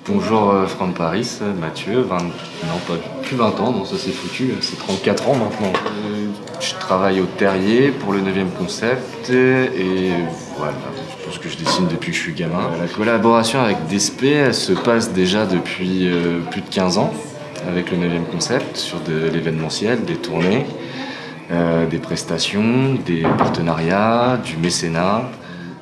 Bonjour Franck Paris, Mathieu, non pas plus 20 ans, non ça c'est foutu, c'est 34 ans maintenant. Je travaille au Terrier pour le 9e concept et voilà, je pense que je dessine depuis que je suis gamin. La collaboration avec Despé elle se passe déjà depuis plus de 15 ans avec le 9e concept sur de l'événementiel, des tournées, des prestations, des partenariats, du mécénat.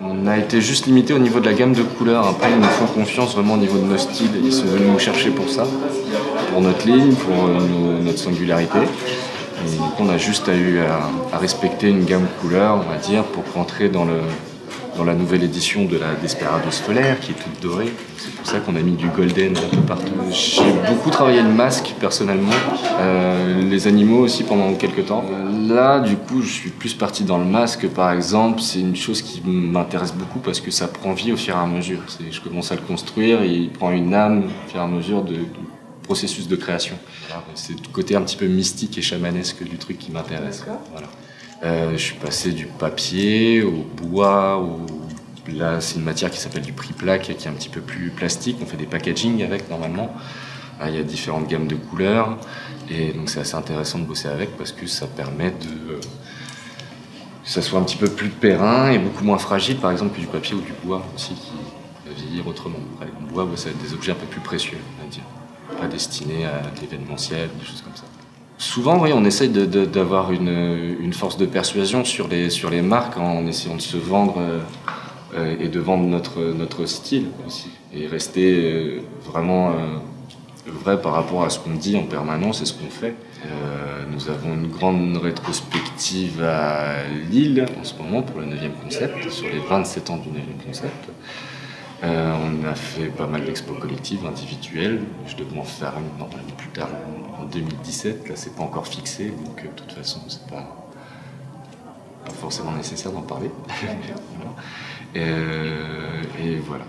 On a été juste limité au niveau de la gamme de couleurs. Après, ils nous font confiance vraiment au niveau de nos styles. Ils sont venus nous chercher pour ça, pour notre ligne, pour notre singularité. Et donc, on a juste eu à respecter une gamme de couleurs, on va dire, pour rentrer dans la nouvelle édition de la Desperados Solaire, qui est toute dorée. C'est pour ça qu'on a mis du golden un peu partout. J'ai beaucoup travaillé le masque, personnellement. Les animaux aussi pendant quelques temps. Là, du coup, je suis plus parti dans le masque, par exemple. C'est une chose qui m'intéresse beaucoup parce que ça prend vie au fur et à mesure. Je commence à le construire et il prend une âme au fur et à mesure du processus de création. C'est le côté un petit peu mystique et chamanesque du truc qui m'intéresse. Voilà. Je suis passé du papier au bois, là c'est une matière qui s'appelle du Priplaque, qui est un petit peu plus plastique, on fait des packaging avec normalement. Là, il y a différentes gammes de couleurs et donc c'est assez intéressant de bosser avec parce que ça permet que ça soit un petit peu plus périn et beaucoup moins fragile par exemple que du papier ou du bois aussi qui va vieillir autrement. Le bois, ça va être des objets un peu plus précieux, on va dire, pas destinés à l'événementiel, des choses comme ça. Souvent, oui, on essaye d'avoir une force de persuasion sur les marques en essayant de se vendre et de vendre notre style aussi. Et rester vraiment vrai par rapport à ce qu'on dit en permanence et ce qu'on fait. Nous avons une grande rétrospective à Lille en ce moment pour le 9e concept, sur les 27 ans du 9e concept. On a fait pas mal d'expos collectives, individuelles. Je devrais en faire une normalement plus tard en 2017. Là, c'est pas encore fixé, donc de toute façon, c'est pas forcément nécessaire d'en parler. Et voilà.